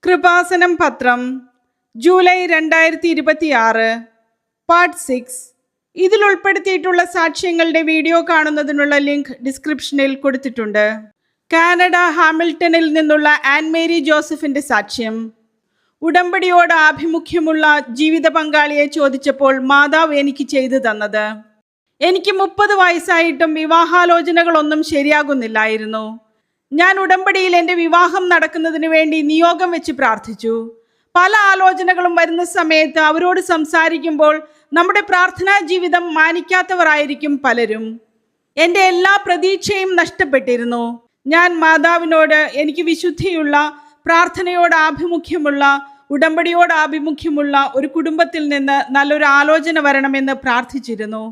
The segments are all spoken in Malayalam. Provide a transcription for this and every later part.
കൃപാസനം പത്രം ജൂലൈ 2026 പാർട്ട് 6. ഇതിൽ ഉൾപ്പെടുത്തിയിട്ടുള്ള സാക്ഷ്യങ്ങളുടെ വീഡിയോ കാണുന്നതിനുള്ള ലിങ്ക് ഡിസ്ക്രിപ്ഷനിൽ കൊടുത്തിട്ടുണ്ട്. കാനഡ ഹാമിൽട്ടണിൽ നിന്നുള്ള ആൻ മേരി ജോസഫിന്റെ സാക്ഷ്യം. ഉടമ്പടിയോട് ആഭിമുഖ്യമുള്ള ജീവിത പങ്കാളിയെ ചോദിച്ചപ്പോൾ മാതാവ് എനിക്ക് ചെയ്തു തന്നത്. എനിക്ക് 30 വയസ്സായിട്ടും വിവാഹാലോചനകളൊന്നും ശരിയാകുന്നില്ലായിരുന്നു. ഞാൻ ഉടമ്പടിയിൽ എൻ്റെ വിവാഹം നടക്കുന്നതിന് വേണ്ടി നിയോഗം വെച്ച് പ്രാർത്ഥിച്ചു. പല ആലോചനകളും വരുന്ന സമയത്ത് അവരോട് സംസാരിക്കുമ്പോൾ നമ്മുടെ പ്രാർത്ഥനാ ജീവിതം മാനിക്കാത്തവരായിരിക്കും പലരും. എൻ്റെ എല്ലാ പ്രതീക്ഷയും നഷ്ടപ്പെട്ടിരുന്നു. ഞാൻ മാതാവിനോട് എനിക്ക് വിശുദ്ധിയുള്ള, പ്രാർത്ഥനയോട് ആഭിമുഖ്യമുള്ള, ഉടമ്പടിയോട് ആഭിമുഖ്യമുള്ള ഒരു കുടുംബത്തിൽ നിന്ന് നല്ലൊരു ആലോചന വരണമെന്ന് പ്രാർത്ഥിച്ചിരുന്നു.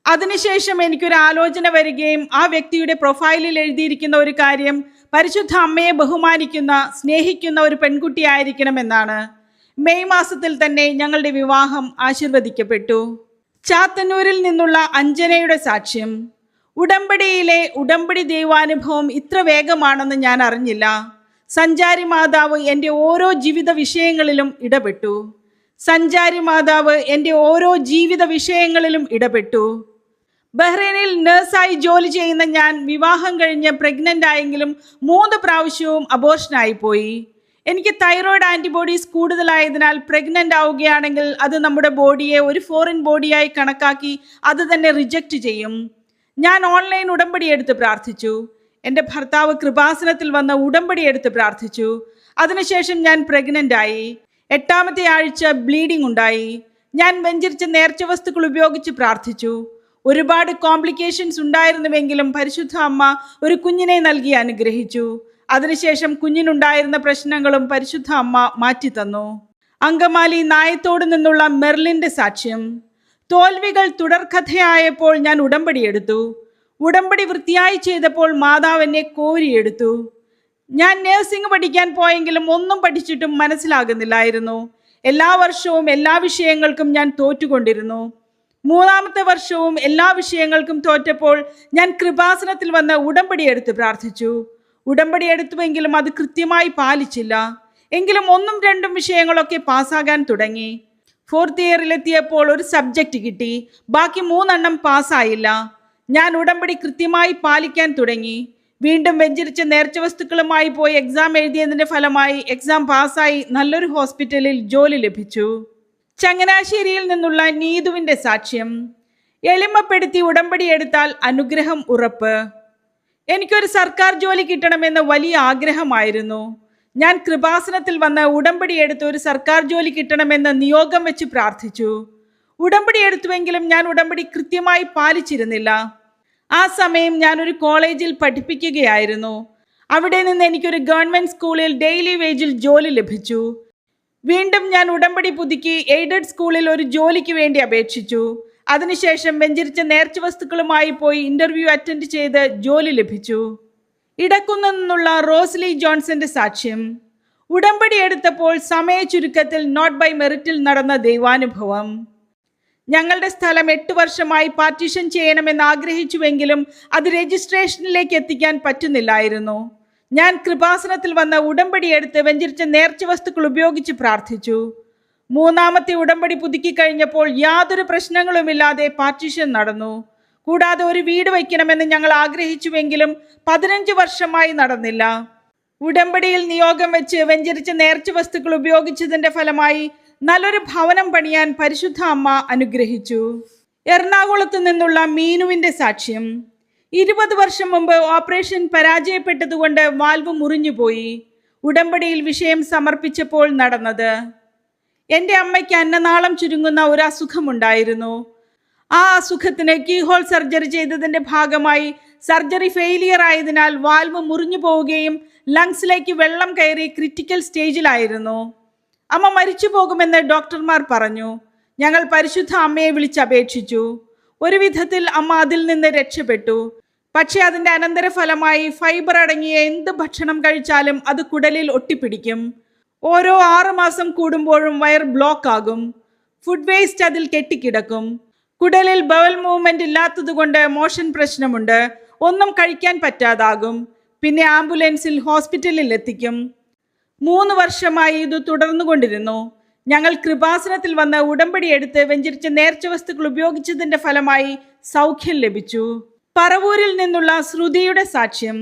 അതിനുശേഷം എനിക്കൊരു ആലോചന വരികയും ആ വ്യക്തിയുടെ പ്രൊഫൈലിൽ എഴുതിയിരിക്കുന്ന ഒരു കാര്യം പരിശുദ്ധ അമ്മയെ ബഹുമാനിക്കുന്ന, സ്നേഹിക്കുന്ന ഒരു പെൺകുട്ടിയായിരിക്കണമെന്നാണ്. മെയ് മാസത്തിൽ തന്നെ ഞങ്ങളുടെ വിവാഹം ആശീർവദിക്കപ്പെട്ടു. ചാത്തന്നൂരിൽ നിന്നുള്ള അഞ്ജനയുടെ സാക്ഷ്യം. ഉടമ്പടിയിലെ ഉടമ്പടി ദൈവാനുഭവം ഇത്ര വേഗമാണെന്ന് ഞാൻ അറിഞ്ഞില്ല. സഞ്ചാരി മാതാവ് എൻ്റെ ഓരോ ജീവിത വിഷയങ്ങളിലും ഇടപെട്ടു. ബഹ്റൈനിൽ നഴ്സായി ജോലി ചെയ്യുന്ന ഞാൻ വിവാഹം കഴിഞ്ഞ് പ്രഗ്നൻ്റ് ആയെങ്കിലും 3 പ്രാവശ്യവും അബോർഷനായി പോയി. എനിക്ക് തൈറോയ്ഡ് ആൻറ്റിബോഡീസ് കൂടുതലായതിനാൽ പ്രഗ്നൻ്റ് ആവുകയാണെങ്കിൽ അത് നമ്മുടെ ബോഡിയെ ഒരു ഫോറിൻ ബോഡിയായി കണക്കാക്കി അത് തന്നെ റിജക്റ്റ് ചെയ്യും. ഞാൻ ഓൺലൈൻ ഉടമ്പടി എടുത്ത് പ്രാർത്ഥിച്ചു. എൻ്റെ ഭർത്താവ് കൃപാസനത്തിൽ വന്ന് ഉടമ്പടി എടുത്ത് പ്രാർത്ഥിച്ചു. അതിനുശേഷം ഞാൻ പ്രഗ്നൻ്റ് ആയി. 8ാമത്തെ ആഴ്ച ബ്ലീഡിംഗ് ഉണ്ടായി. ഞാൻ വെഞ്ചരിച്ച നേർച്ച വസ്തുക്കൾ ഉപയോഗിച്ച് പ്രാർത്ഥിച്ചു. ഒരുപാട് കോംപ്ലിക്കേഷൻസ് ഉണ്ടായിരുന്നുവെങ്കിലും പരിശുദ്ധ അമ്മ ഒരു കുഞ്ഞിനെ നൽകി അനുഗ്രഹിച്ചു. അതിനുശേഷം കുഞ്ഞിനുണ്ടായിരുന്ന പ്രശ്നങ്ങളും പരിശുദ്ധ അമ്മ മാറ്റിത്തന്നു. അങ്കമാലി നായത്തോട് നിന്നുള്ള മെർലിൻ്റെ സാക്ഷ്യം. തോൽവികൾ തുടർക്കഥയായപ്പോൾ ഞാൻ ഉടമ്പടി എടുത്തു. ഉടമ്പടി വൃത്തിയായി ചെയ്തപ്പോൾ മാതാവ് എന്നെ കോരിയെടുത്തു. ഞാൻ നഴ്സിംഗ് പഠിക്കാൻ പോയെങ്കിലും ഒന്നും പഠിച്ചിട്ടും മനസ്സിലാകുന്നില്ലായിരുന്നു. എല്ലാ വർഷവും എല്ലാ വിഷയങ്ങൾക്കും ഞാൻ തോറ്റുകൊണ്ടിരുന്നു. 3ാമത്തെ വർഷവും എല്ലാ വിഷയങ്ങൾക്കും തോറ്റപ്പോൾ ഞാൻ കൃപാസനത്തിൽ വന്ന് ഉടമ്പടി എടുത്ത് പ്രാർത്ഥിച്ചു. ഉടമ്പടി എടുത്തുവെങ്കിലും അത് കൃത്യമായി പാലിച്ചില്ല. എങ്കിലും 1ഉം 2ഉം വിഷയങ്ങളൊക്കെ പാസ്സാകാൻ തുടങ്ങി. 4th ഇയറിലെത്തിയപ്പോൾ ഒരു സബ്ജക്റ്റ് കിട്ടി. ബാക്കി 3 എണ്ണം പാസ്സായില്ല. ഞാൻ ഉടമ്പടി കൃത്യമായി പാലിക്കാൻ തുടങ്ങി. വീണ്ടും വെഞ്ചരിച്ച നേർച്ച വസ്തുക്കളുമായി പോയി എക്സാം എഴുതിയതിൻ്റെ ഫലമായി എക്സാം പാസ്സായി നല്ലൊരു ഹോസ്പിറ്റലിൽ ജോലി ലഭിച്ചു. ചങ്ങനാശ്ശേരിയിൽ നിന്നുള്ള നീതുവിൻ്റെ സാക്ഷ്യം. എളിമപ്പെടുത്തി ഉടമ്പടി എടുത്താൽ അനുഗ്രഹം ഉറപ്പ്. എനിക്കൊരു സർക്കാർ ജോലി കിട്ടണമെന്ന് വലിയ ആഗ്രഹമായിരുന്നു. ഞാൻ കൃപാസനത്തിൽ വന്ന് ഉടമ്പടി എടുത്ത് ഒരു സർക്കാർ ജോലി കിട്ടണമെന്ന് നിയോഗം വെച്ച് പ്രാർത്ഥിച്ചു. ഉടമ്പടി എടുത്തുവെങ്കിലും ഞാൻ ഉടമ്പടി കൃത്യമായി പാലിച്ചിരുന്നില്ല. ആ സമയം ഞാനൊരു കോളേജിൽ പഠിപ്പിക്കുകയായിരുന്നു. അവിടെ നിന്ന് എനിക്കൊരു ഗവൺമെൻറ് സ്കൂളിൽ ഡെയിലി വേജിൽ ജോലി ലഭിച്ചു. വീണ്ടും ഞാൻ ഉടമ്പടി പുതുക്കി എയ്ഡഡ് സ്കൂളിൽ ഒരു ജോലിക്ക് വേണ്ടി അപേക്ഷിച്ചു. അതിനുശേഷം വെഞ്ചരിച്ച നേർച്ച വസ്തുക്കളുമായി പോയി ഇൻ്റർവ്യൂ അറ്റൻഡ് ചെയ്ത് ജോലി ലഭിച്ചു. ഇടക്കുന്ന് നിന്നുള്ള റോസ്ലി ജോൺസന്റെ സാക്ഷ്യം. ഉടമ്പടി എടുത്തപ്പോൾ സമയ ചുരുക്കത്തിൽ നോട്ട് ബൈ മെറിറ്റിൽ നടന്ന ദൈവാനുഭവം. ഞങ്ങളുടെ സ്ഥലം 8 വർഷമായി പാർട്ടീഷൻ ചെയ്യണമെന്ന് ആഗ്രഹിച്ചുവെങ്കിലും അത് രജിസ്ട്രേഷനിലേക്ക് എത്തിക്കാൻ പറ്റുന്നില്ലായിരുന്നു. ഞാൻ കൃപാസനത്തിൽ വന്ന ഉടമ്പടി എടുത്ത് വെഞ്ചരിച്ച നേർച്ച വസ്തുക്കൾ ഉപയോഗിച്ച് പ്രാർത്ഥിച്ചു. 3ാമത്തെ ഉടമ്പടി പുതുക്കി കഴിഞ്ഞപ്പോൾ യാതൊരു പ്രശ്നങ്ങളുമില്ലാതെ പാർട്ടീഷൻ നടന്നു. കൂടാതെ ഒരു വീട് വയ്ക്കണമെന്ന് ഞങ്ങൾ ആഗ്രഹിച്ചുവെങ്കിലും 15 വർഷമായി നടന്നില്ല. ഉടമ്പടിയിൽ നിയോഗം വെച്ച് വെഞ്ചരിച്ച നേർച്ച വസ്തുക്കൾ ഉപയോഗിച്ചതിൻ്റെ ഫലമായി നല്ലൊരു ഭവനം പണിയാൻ പരിശുദ്ധ അമ്മ അനുഗ്രഹിച്ചു. എറണാകുളത്ത് നിന്നുള്ള മീനുവിൻ്റെ സാക്ഷ്യം. 20 വർഷം മുമ്പ് ഓപ്പറേഷൻ പരാജയപ്പെട്ടതുകൊണ്ട് വാൽവ് മുറിഞ്ഞുപോയി. ഉടമ്പടിയിൽ വിഷയം സമർപ്പിച്ചപ്പോൾ നടന്നത്. എൻ്റെ അമ്മയ്ക്ക് അന്നനാളം ചുരുങ്ങുന്ന ഒരു അസുഖമുണ്ടായിരുന്നു. ആ അസുഖത്തിന് കീഹോൾ സർജറി ചെയ്തതിൻ്റെ ഭാഗമായി സർജറി ഫെയിലിയർ ആയതിനാൽ വാൽവ് മുറിഞ്ഞു പോവുകയും ലങ്സിലേക്ക് വെള്ളം കയറി ക്രിട്ടിക്കൽ സ്റ്റേജിലായിരുന്നു. അമ്മ മരിച്ചു പോകുമെന്ന് ഡോക്ടർമാർ പറഞ്ഞു. ഞങ്ങൾ പരിശുദ്ധ അമ്മയെ വിളിച്ചപേക്ഷിച്ചു. ഒരു വിധത്തിൽ അമ്മ അതിൽ നിന്ന് രക്ഷപ്പെട്ടു. പക്ഷെ അതിൻ്റെ അനന്തരഫലമായി ഫൈബർ അടങ്ങിയ എന്ത് ഭക്ഷണം കഴിച്ചാലും അത് കുടലിൽ ഒട്ടിപ്പിടിക്കും. ഓരോ 6 മാസം കൂടുമ്പോഴും വയർ ബ്ലോക്ക് ആകും. ഫുഡ് വേസ്റ്റ് അതിൽ കെട്ടിക്കിടക്കും. കുടലിൽ ബവൽ മൂവ്മെന്റ് ഇല്ലാത്തതുകൊണ്ട് മോഷൻ പ്രശ്നമുണ്ട്. ഒന്നും കഴിക്കാൻ പറ്റാതാകും. പിന്നെ ആംബുലൻസിൽ ഹോസ്പിറ്റലിൽ എത്തിക്കും. 3 വർഷമായി ഇത് തുടർന്നുകൊണ്ടിരുന്നു. ഞങ്ങൾ കൃപാസനത്തിൽ വന്ന് ഉടമ്പടി എടുത്ത് വെഞ്ചരിച്ച നേർച്ച വസ്തുക്കൾ ഉപയോഗിച്ചതിന്റെ ഫലമായി സൗഖ്യം ലഭിച്ചു. പറവൂരിൽ നിന്നുള്ള ശ്രുതിയുടെ സാക്ഷ്യം.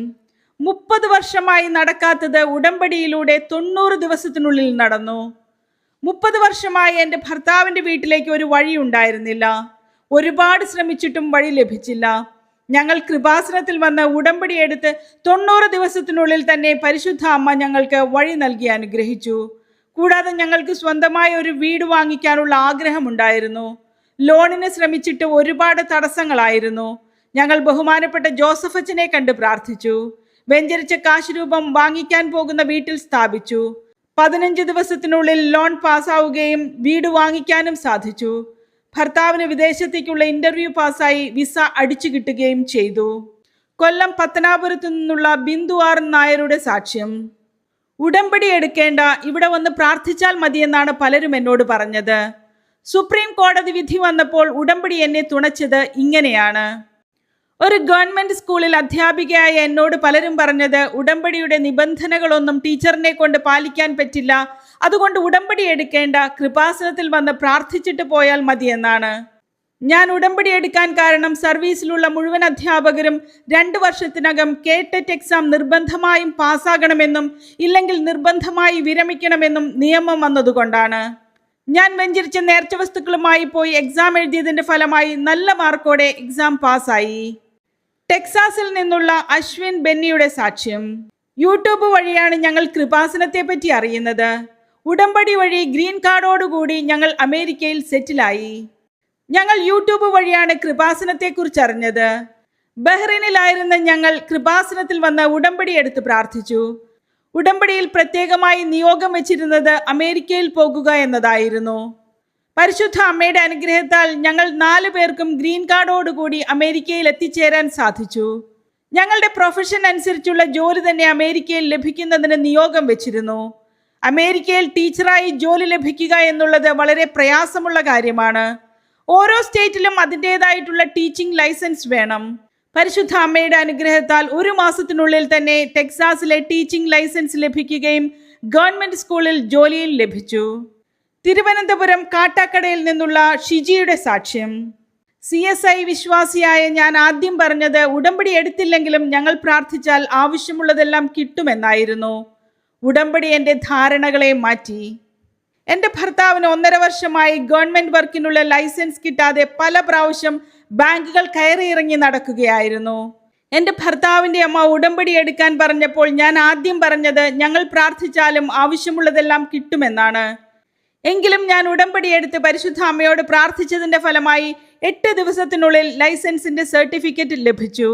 30 വർഷമായി നടക്കാത്തത് ഉടമ്പടിയിലൂടെ 90 ദിവസത്തിനുള്ളിൽ നടന്നു. 30 വർഷമായി എൻ്റെ ഭർത്താവിൻ്റെ വീട്ടിലേക്ക് ഒരു വഴി ഉണ്ടായിരുന്നില്ല. ഒരുപാട് ശ്രമിച്ചിട്ടും വഴി ലഭിച്ചില്ല. ഞങ്ങൾ കൃപാസനത്തിൽ വന്ന് ഉടമ്പടി എടുത്ത് 90 ദിവസത്തിനുള്ളിൽ തന്നെ പരിശുദ്ധ അമ്മ ഞങ്ങൾക്ക് വഴി നൽകി അനുഗ്രഹിച്ചു. കൂടാതെ ഞങ്ങൾക്ക് സ്വന്തമായി ഒരു വീട് വാങ്ങിക്കാനുള്ള ആഗ്രഹമുണ്ടായിരുന്നു. ലോണിന് ശ്രമിച്ചിട്ട് ഒരുപാട് തടസ്സങ്ങളായിരുന്നു. ഞങ്ങൾ ബഹുമാനപ്പെട്ട ജോസഫ് അച്ഛനെ കണ്ട് പ്രാർത്ഥിച്ചു. വെഞ്ചരിച്ച കാശ് രൂപം വാങ്ങിക്കാൻ പോകുന്ന വീട്ടിൽ സ്ഥാപിച്ചു. 15 ദിവസത്തിനുള്ളിൽ ലോൺ പാസ്സാവുകയും വീട് വാങ്ങിക്കാനും സാധിച്ചു. ഭർത്താവിന് വിദേശത്തേക്കുള്ള ഇന്റർവ്യൂ പാസ്സായി വിസ അടിച്ചു കിട്ടുകയും ചെയ്തു. കൊല്ലം പത്തനാപുരത്തു നിന്നുള്ള ബിന്ദു ആർ നായരുടെ സാക്ഷ്യം. ഉടമ്പടി എടുക്കേണ്ട, ഇവിടെ വന്ന് പ്രാർത്ഥിച്ചാൽ മതിയെന്നാണ് പലരും എന്നോട് പറഞ്ഞത്. സുപ്രീം കോടതി വിധി വന്നപ്പോൾ ഉടമ്പടി എന്നെ തുണച്ചത് ഇങ്ങനെയാണ്. ഒരു ഗവൺമെന്റ് സ്കൂളിൽ അധ്യാപികയായ എന്നോട് പലരും പറഞ്ഞത് ഉടമ്പടിയുടെ നിബന്ധനകളൊന്നും ടീച്ചറിനെ കൊണ്ട് പാലിക്കാൻ പറ്റില്ല, അതുകൊണ്ട് ഉടമ്പടി എടുക്കേണ്ട, കൃപാസനത്തിൽ വന്ന് പ്രാർത്ഥിച്ചിട്ട് പോയാൽ മതിയെന്നാണ്. ഞാൻ ഉടമ്പടി എടുക്കാൻ കാരണം സർവീസിലുള്ള മുഴുവൻ അധ്യാപകരും 2 വർഷത്തിനകം കേട്ടറ്റ് എക്സാം നിർബന്ധമായും പാസ്സാകണമെന്നും ഇല്ലെങ്കിൽ നിർബന്ധമായി വിരമിക്കണമെന്നും നിയമം വന്നതുകൊണ്ടാണ്. ഞാൻ വെഞ്ചരിച്ച നേർച്ച വസ്തുക്കളുമായി പോയി എക്സാം എഴുതിയതിന്റെ ഫലമായി നല്ല മാർക്കോടെ എക്സാം പാസ്സായി. ടെക്സാസിൽ നിന്നുള്ള അശ്വിൻ ബെന്നിയുടെ സാക്ഷ്യം. യൂട്യൂബ് വഴിയാണ് ഞങ്ങൾ കൃപാസനത്തെ പറ്റി അറിയുന്നത്. ഉടമ്പടി വഴി ഗ്രീൻ കാർഡോടുകൂടി ഞങ്ങൾ അമേരിക്കയിൽ സെറ്റിലായി. ഞങ്ങൾ യൂട്യൂബ് വഴിയാണ് കൃപാസനത്തെ കുറിച്ച് അറിഞ്ഞത്. ബഹ്റൈനിലായിരുന്ന ഞങ്ങൾ കൃപാസനത്തിൽ വന്ന് ഉടമ്പടി എടുത്ത് പ്രാർത്ഥിച്ചു. ഉടമ്പടിയിൽ പ്രത്യേകമായി നിയോഗം വെച്ചിരുന്നത് അമേരിക്കയിൽ പോകുക എന്നതായിരുന്നു. പരിശുദ്ധ അമ്മയുടെ അനുഗ്രഹത്താൽ ഞങ്ങൾ 4 പേർക്കും ഗ്രീൻ കാർഡോടുകൂടി അമേരിക്കയിൽ എത്തിച്ചേരാൻ സാധിച്ചു. ഞങ്ങളുടെ പ്രൊഫഷൻ അനുസരിച്ചുള്ള ജോലി തന്നെ അമേരിക്കയിൽ ലഭിക്കുന്നതിന് നിയോഗം വെച്ചിരുന്നു. അമേരിക്കയിൽ ടീച്ചറായി ജോലി ലഭിക്കുക എന്നുള്ളത് വളരെ പ്രയാസമുള്ള കാര്യമാണ്. ഓരോ സ്റ്റേറ്റിലും അതിൻ്റെതായിട്ടുള്ള ടീച്ചിങ് ലൈസൻസ് വേണം. പരിശുദ്ധ അമ്മയുടെ അനുഗ്രഹത്താൽ 1 മാസത്തിനുള്ളിൽ തന്നെ ടെക്സാസിലെ ടീച്ചിങ് ലൈസൻസ് ലഭിക്കുകയും ഗവൺമെന്റ് സ്കൂളിൽ ജോലിയും ലഭിച്ചു. തിരുവനന്തപുരം കാട്ടാക്കടയിൽ നിന്നുള്ള ഷിജിയുടെ സാക്ഷ്യം. CSI വിശ്വാസിയായ ഞാൻ ആദ്യം പറഞ്ഞത് ഉടമ്പടി എടുത്തില്ലെങ്കിലും ഞങ്ങൾ പ്രാർത്ഥിച്ചാൽ ആവശ്യമുള്ളതെല്ലാം കിട്ടുമെന്നായിരുന്നു. ഉടമ്പടി എൻ്റെ ധാരണകളെ മാറ്റി. എൻ്റെ ഭർത്താവിന് 1.5 വർഷമായി ഗവൺമെന്റ് വർക്കിനുള്ള ലൈസൻസ് കിട്ടാതെ പല പ്രാവശ്യം ബാങ്കുകൾ കയറിയിറങ്ങി നടക്കുകയായിരുന്നു. എൻ്റെ ഭർത്താവിൻ്റെ അമ്മ ഉടമ്പടി എടുക്കാൻ പറഞ്ഞപ്പോൾ ഞാൻ ആദ്യം പറഞ്ഞത് ഞങ്ങൾ പ്രാർത്ഥിച്ചാലും ആവശ്യമുള്ളതെല്ലാം കിട്ടുമെന്നാണ്. എങ്കിലും ഞാൻ ഉടമ്പടി എടുത്ത് പരിശുദ്ധ അമ്മയോട് പ്രാർത്ഥിച്ചതിന്റെ ഫലമായി 8 ദിവസത്തിനുള്ളിൽ ലൈസൻസിന്റെ സർട്ടിഫിക്കറ്റ് ലഭിച്ചു.